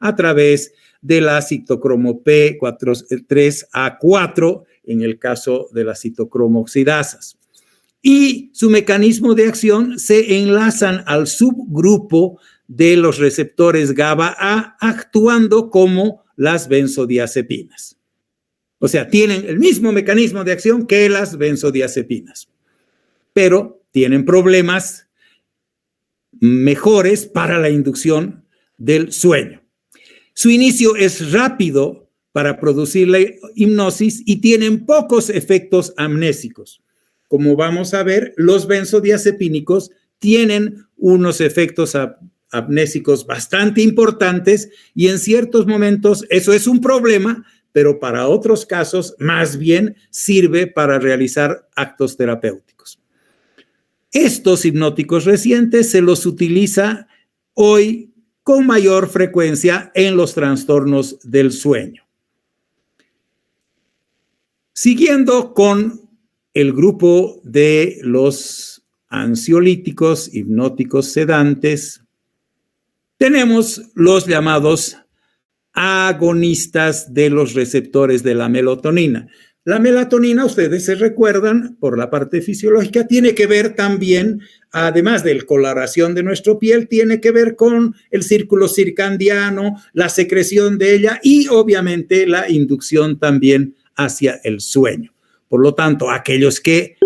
a través de la citocromo P3A4 en el caso de las citocromo oxidasas. Y su mecanismo de acción se enlazan al subgrupo de los receptores GABA-A actuando como las benzodiazepinas. O sea, tienen el mismo mecanismo de acción que las benzodiazepinas, pero tienen problemas mejores para la inducción del sueño. Su inicio es rápido para producir la hipnosis y tienen pocos efectos amnésicos. Como vamos a ver, los benzodiazepínicos tienen unos efectos amnésicos bastante importantes y en ciertos momentos eso es un problema, pero para otros casos más bien sirve para realizar actos terapéuticos. Estos hipnóticos recientes se los utiliza hoy con mayor frecuencia en los trastornos del sueño. Siguiendo con el grupo de los ansiolíticos, hipnóticos sedantes, tenemos los llamados agonistas de los receptores de la melatonina. La melatonina, ustedes se recuerdan, por la parte fisiológica, tiene que ver también, además de la coloración de nuestra piel, tiene que ver con el círculo circadiano, la secreción de ella y obviamente la inducción también hacia el sueño. Por lo tanto, aquellos que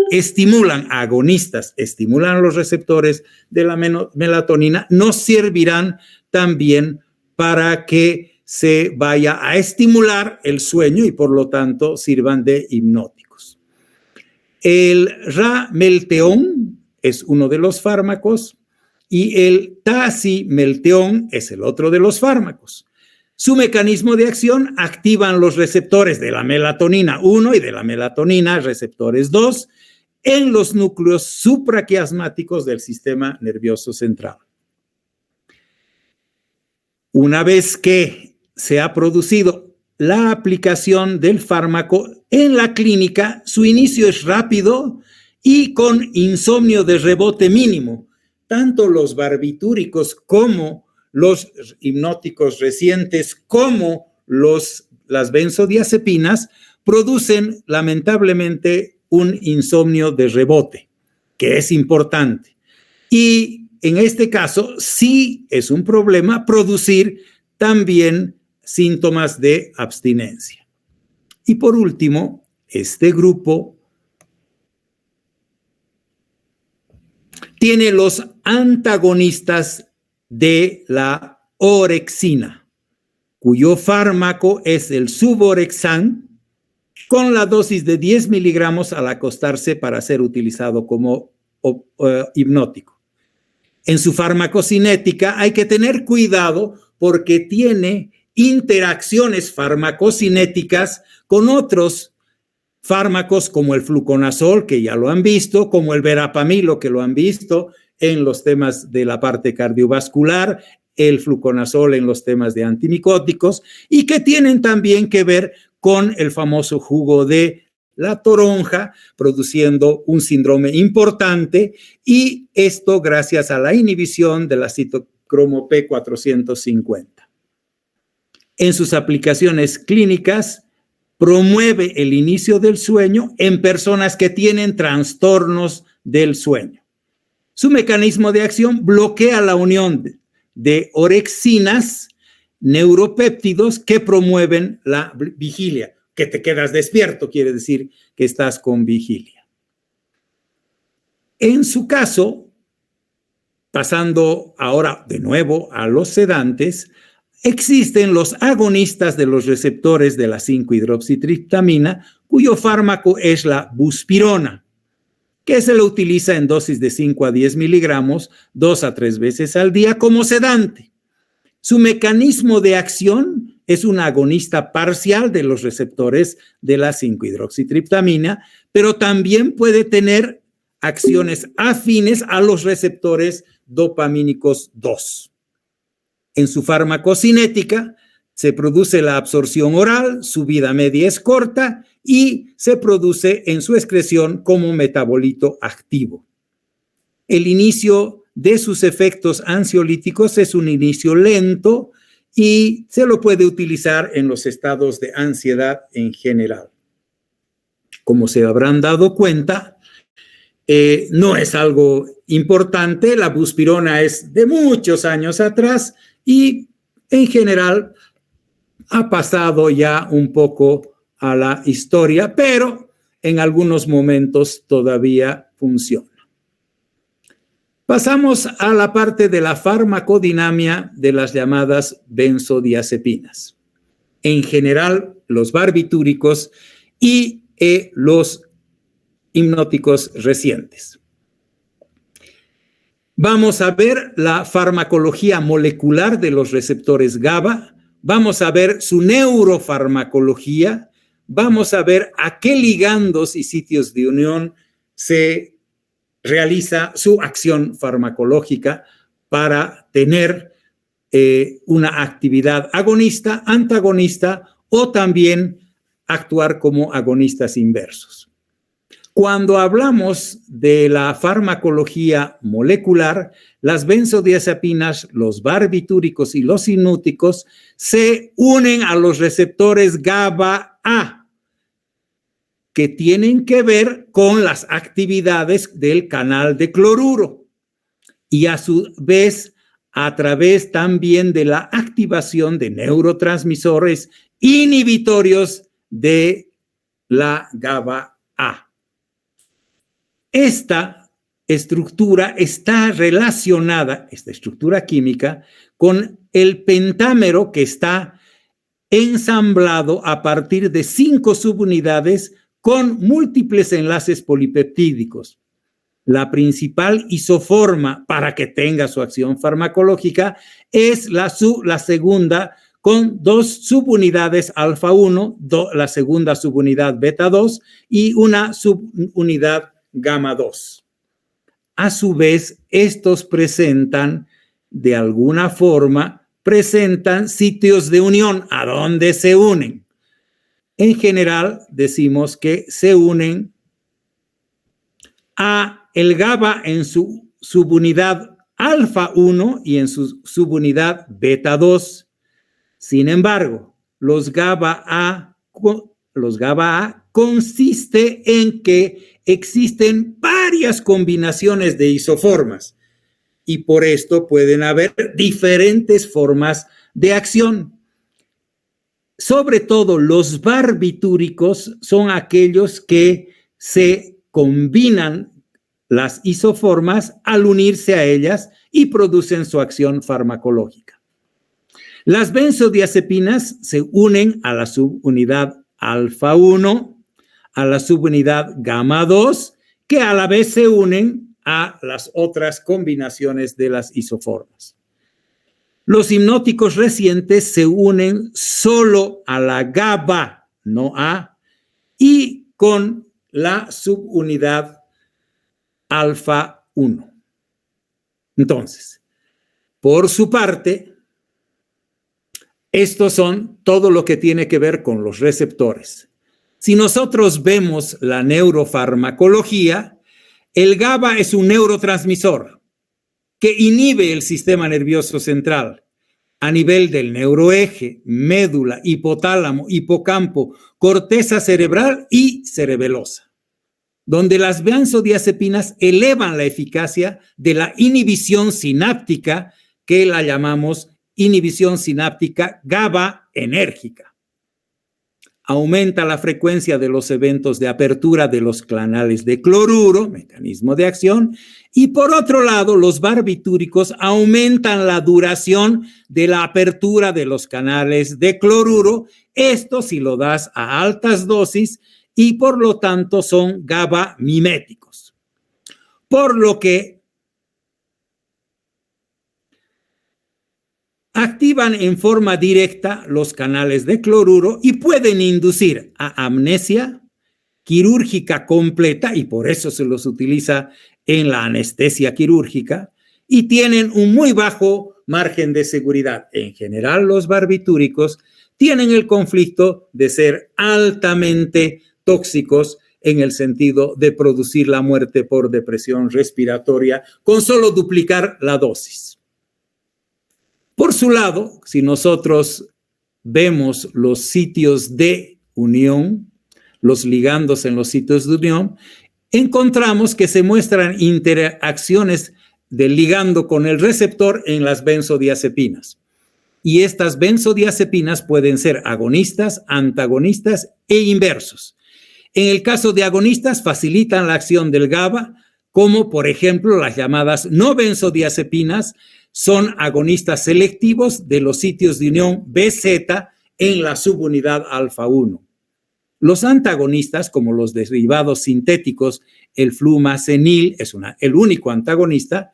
agonistas, estimulan los receptores de la melatonina, nos servirán también para que se vaya a estimular el sueño y por lo tanto sirvan de hipnóticos. El Ramelteón es uno de los fármacos y el Tasimelteón es el otro de los fármacos. Su mecanismo de acción activan los receptores de la melatonina 1 y de la melatonina receptores 2 en los núcleos supraquiasmáticos del sistema nervioso central. Una vez que se ha producido la aplicación del fármaco en la clínica, su inicio es rápido y con insomnio de rebote mínimo. Tanto los barbitúricos como los hipnóticos recientes como las benzodiazepinas producen lamentablemente un insomnio de rebote, que es importante. Y en este caso sí es un problema producir también síntomas de abstinencia. Y por último, este grupo tiene los antagonistas de la orexina, cuyo fármaco es el suvorexan, con la dosis de 10 miligramos al acostarse para ser utilizado como hipnótico. En su farmacocinética hay que tener cuidado porque tiene interacciones farmacocinéticas con otros fármacos como el fluconazol, que ya lo han visto, como el verapamilo, que lo han visto en los temas de la parte cardiovascular, el fluconazol en los temas de antimicóticos, y que tienen también que ver con el famoso jugo de la toronja, produciendo un síndrome importante, y esto gracias a la inhibición de la citocromo P450. En sus aplicaciones clínicas, promueve el inicio del sueño en personas que tienen trastornos del sueño. Su mecanismo de acción bloquea la unión de orexinas, neuropéptidos que promueven la vigilia. Que te quedas despierto quiere decir que estás con vigilia. En su caso, pasando ahora de nuevo a los sedantes, existen los agonistas de los receptores de la 5-hidroxitriptamina, cuyo fármaco es la buspirona, que se lo utiliza en dosis de 5 a 10 miligramos 2 a 3 veces al día como sedante. Su mecanismo de acción es un agonista parcial de los receptores de la 5-hidroxitriptamina, pero también puede tener acciones afines a los receptores dopamínicos 2. En su farmacocinética se produce la absorción oral, su vida media es corta y se produce en su excreción como metabolito activo. El inicio de sus efectos ansiolíticos es un inicio lento y se lo puede utilizar en los estados de ansiedad en general. Como se habrán dado cuenta, no es algo importante. La buspirona es de muchos años atrás y en general ha pasado ya un poco a la historia, pero en algunos momentos todavía funciona. Pasamos a la parte de la farmacodinamia de las llamadas benzodiazepinas. En general, los barbitúricos y los hipnóticos recientes. Vamos a ver la farmacología molecular de los receptores GABA, vamos a ver su neurofarmacología, vamos a ver a qué ligandos y sitios de unión se realiza su acción farmacológica para tener una actividad agonista, antagonista o también actuar como agonistas inversos. Cuando hablamos de la farmacología molecular, las benzodiazepinas, los barbitúricos y los hipnóticos se unen a los receptores GABA-A, que tienen que ver con las actividades del canal de cloruro y a su vez a través también de la activación de neurotransmisores inhibitorios de la GABA-A. Esta estructura está relacionada, esta estructura química, con el pentámero que está ensamblado a partir de 5 subunidades con múltiples enlaces polipeptídicos. La principal isoforma para que tenga su acción farmacológica es la segunda con 2 subunidades alfa 1, la segunda subunidad beta 2 y una subunidad gamma 2. A su vez, estos presentan, de alguna forma, sitios de unión. ¿A dónde se unen? En general, decimos que se unen a el GABA en su subunidad alfa 1 y en su subunidad beta 2. Sin embargo, los GABA-A consiste en que existen varias combinaciones de isoformas y por esto pueden haber diferentes formas de acción. Sobre todo los barbitúricos son aquellos que se combinan las isoformas al unirse a ellas y producen su acción farmacológica. Las benzodiazepinas se unen a la subunidad alfa 1, a la subunidad gamma 2, que a la vez se unen a las otras combinaciones de las isoformas. Los hipnóticos recientes se unen solo a la GABA, no A, y con la subunidad alfa 1. Entonces, por su parte, estos son todo lo que tiene que ver con los receptores. Si nosotros vemos la neurofarmacología, el GABA es un neurotransmisor que inhibe el sistema nervioso central a nivel del neuroeje, médula, hipotálamo, hipocampo, corteza cerebral y cerebelosa, donde las benzodiazepinas elevan la eficacia de la inhibición sináptica, que la llamamos inhibición sináptica GABA enérgica. Aumenta la frecuencia de los eventos de apertura de los canales de cloruro, mecanismo de acción, y por otro lado, los barbitúricos aumentan la duración de la apertura de los canales de cloruro, esto si lo das a altas dosis, y por lo tanto son GABA miméticos. Por lo que activan en forma directa los canales de cloruro y pueden inducir a amnesia quirúrgica completa, y por eso se los utiliza en la anestesia quirúrgica, y tienen un muy bajo margen de seguridad. En general, los barbitúricos tienen el conflicto de ser altamente tóxicos en el sentido de producir la muerte por depresión respiratoria con solo duplicar la dosis. Por su lado, si nosotros vemos los sitios de unión, los ligandos en los sitios de unión, encontramos que se muestran interacciones del ligando con el receptor en las benzodiazepinas. Y estas benzodiazepinas pueden ser agonistas, antagonistas e inversos. En el caso de agonistas, facilitan la acción del GABA, como por ejemplo las llamadas no benzodiazepinas, son agonistas selectivos de los sitios de unión BZ en la subunidad alfa-1. Los antagonistas, como los derivados sintéticos, el flumazenil es el único antagonista,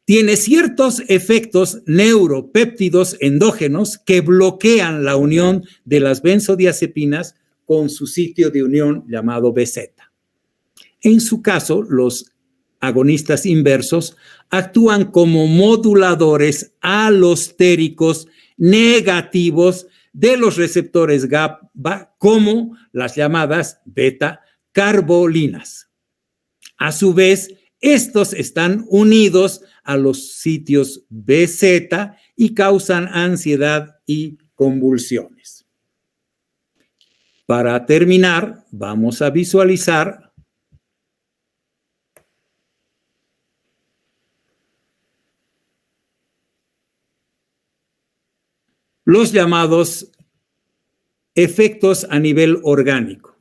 tiene ciertos efectos neuropéptidos endógenos que bloquean la unión de las benzodiazepinas con su sitio de unión llamado BZ. En su caso, los agonistas inversos actúan como moduladores alostéricos negativos de los receptores GABA, como las llamadas beta-carbolinas. A su vez, estos están unidos a los sitios BZ y causan ansiedad y convulsiones. Para terminar, vamos a visualizar los llamados efectos a nivel orgánico.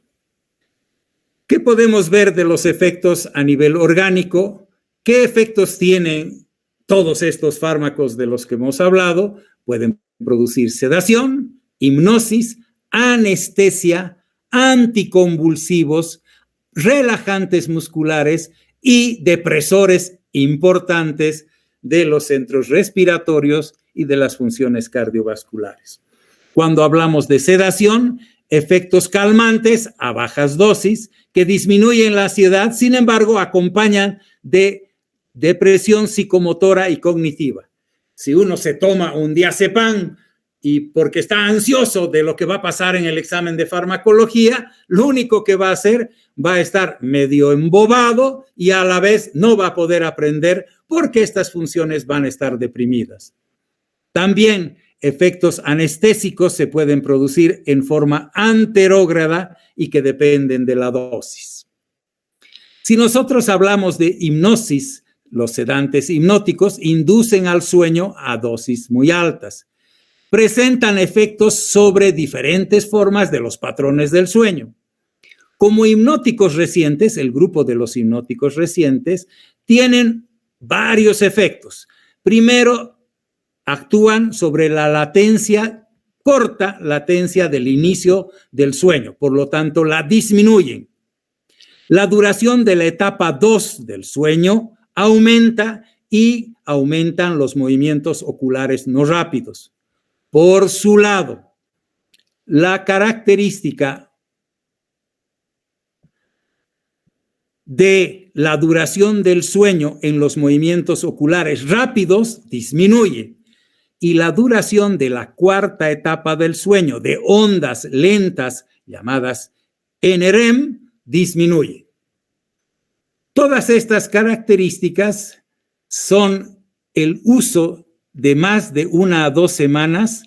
¿Qué podemos ver de los efectos a nivel orgánico? ¿Qué efectos tienen todos estos fármacos de los que hemos hablado? Pueden producir sedación, hipnosis, anestesia, anticonvulsivos, relajantes musculares y depresores importantes de los centros respiratorios y de las funciones cardiovasculares. Cuando hablamos de sedación, efectos calmantes a bajas dosis que disminuyen la ansiedad, sin embargo, acompañan de depresión psicomotora y cognitiva. Si uno se toma un diazepam y porque está ansioso de lo que va a pasar en el examen de farmacología, lo único que va a hacer va a estar medio embobado y a la vez no va a poder aprender porque estas funciones van a estar deprimidas. También efectos anestésicos se pueden producir en forma anterógrada y que dependen de la dosis. Si nosotros hablamos de hipnosis, los sedantes hipnóticos inducen al sueño a dosis muy altas. Presentan efectos sobre diferentes formas de los patrones del sueño. Como hipnóticos recientes, el grupo de los hipnóticos recientes tienen varios efectos. Primero, actúan sobre la latencia, corta latencia del inicio del sueño, por lo tanto la disminuyen. La duración de la etapa 2 del sueño aumenta y aumentan los movimientos oculares no rápidos. Por su lado, la característica de la duración del sueño en los movimientos oculares rápidos disminuye. Y la duración de la cuarta etapa del sueño de ondas lentas llamadas NREM disminuye. Todas estas características son el uso de más de 1 a 2 semanas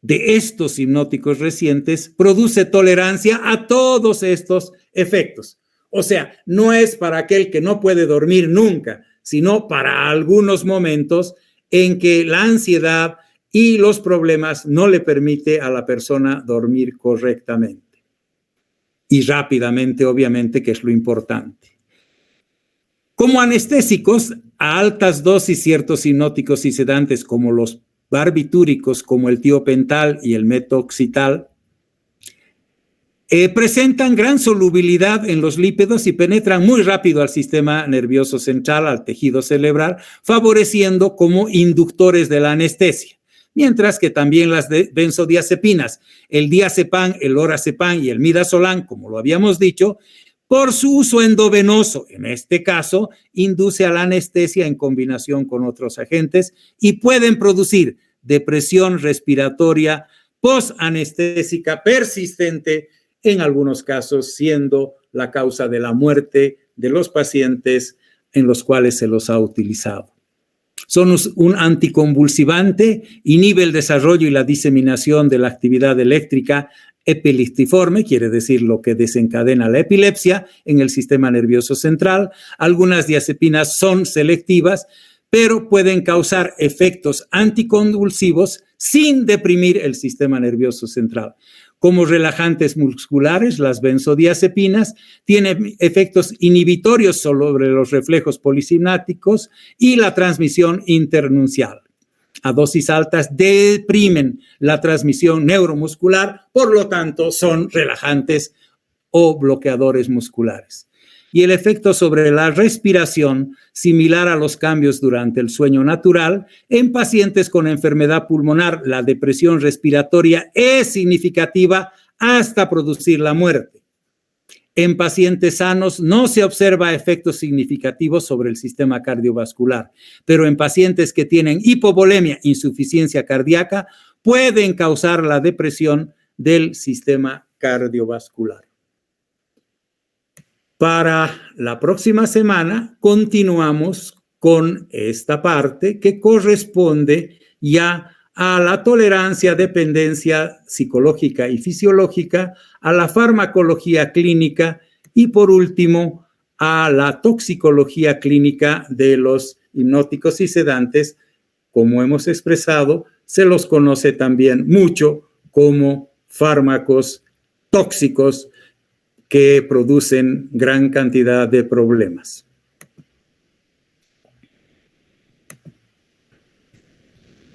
de estos hipnóticos recientes produce tolerancia a todos estos efectos. O sea, no es para aquel que no puede dormir nunca, sino para algunos momentos en que la ansiedad y los problemas no le permite a la persona dormir correctamente. Y rápidamente, obviamente, que es lo importante. Como anestésicos, a altas dosis ciertos hipnóticos y sedantes como los barbitúricos, como el tiopental y el metoxital, presentan gran solubilidad en los lípidos y penetran muy rápido al sistema nervioso central, al tejido cerebral, favoreciendo como inductores de la anestesia. Mientras que también las benzodiazepinas, el diazepam, el lorazepam y el midazolam, como lo habíamos dicho, por su uso endovenoso, en este caso, induce a la anestesia en combinación con otros agentes y pueden producir depresión respiratoria postanestésica persistente, en algunos casos siendo la causa de la muerte de los pacientes en los cuales se los ha utilizado. Son un anticonvulsivante, inhibe el desarrollo y la diseminación de la actividad eléctrica epileptiforme, quiere decir lo que desencadena la epilepsia en el sistema nervioso central. Algunas diazepinas son selectivas, pero pueden causar efectos anticonvulsivos sin deprimir el sistema nervioso central. Como relajantes musculares, las benzodiazepinas tienen efectos inhibitorios sobre los reflejos polisinápticos y la transmisión internuncial. A dosis altas deprimen la transmisión neuromuscular, por lo tanto son relajantes o bloqueadores musculares. Y el efecto sobre la respiración, similar a los cambios durante el sueño natural, en pacientes con enfermedad pulmonar, la depresión respiratoria es significativa hasta producir la muerte. En pacientes sanos no se observa efectos significativos sobre el sistema cardiovascular, pero en pacientes que tienen hipovolemia, insuficiencia cardíaca, pueden causar la depresión del sistema cardiovascular. Para la próxima semana continuamos con esta parte que corresponde ya a la tolerancia, dependencia psicológica y fisiológica, a la farmacología clínica y por último a la toxicología clínica de los hipnóticos y sedantes. Como hemos expresado, se los conoce también mucho como fármacos tóxicos que producen gran cantidad de problemas.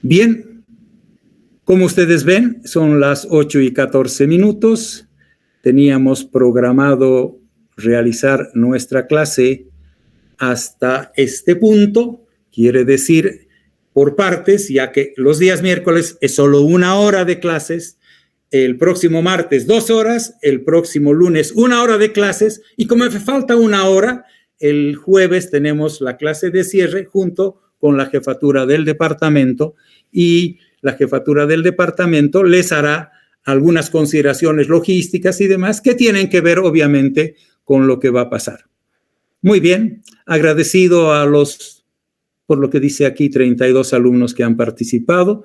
Bien, como ustedes ven, son las 8:14. Teníamos programado realizar nuestra clase hasta este punto, quiere decir por partes, ya que los días miércoles es solo 1 hora de clases, el próximo martes 2 horas, el próximo lunes 1 hora de clases, y como me falta 1 hora, el jueves tenemos la clase de cierre junto con la jefatura del departamento, y la jefatura del departamento les hará algunas consideraciones logísticas y demás que tienen que ver obviamente con lo que va a pasar. Muy bien, agradecido a los, por lo que dice aquí, 32 alumnos que han participado.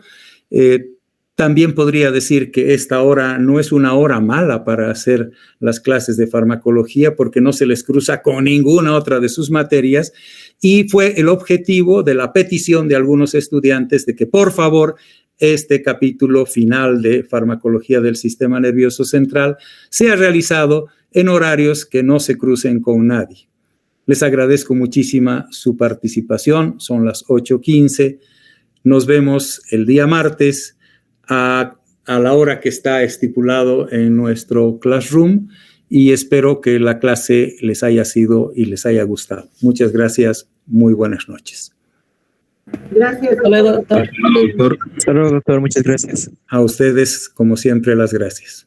También podría decir que esta hora no es una hora mala para hacer las clases de farmacología porque no se les cruza con ninguna otra de sus materias, y fue el objetivo de la petición de algunos estudiantes de que por favor este capítulo final de farmacología del sistema nervioso central sea realizado en horarios que no se crucen con nadie. Les agradezco muchísima su participación. Son las 8:15. Nos vemos el día martes a la hora que está estipulado en nuestro classroom, y espero que la clase les haya sido y les haya gustado. Muchas gracias. Muy buenas noches. Gracias. Hasta luego, doctor. Hasta luego, doctor. Muchas gracias. A ustedes, como siempre, las gracias.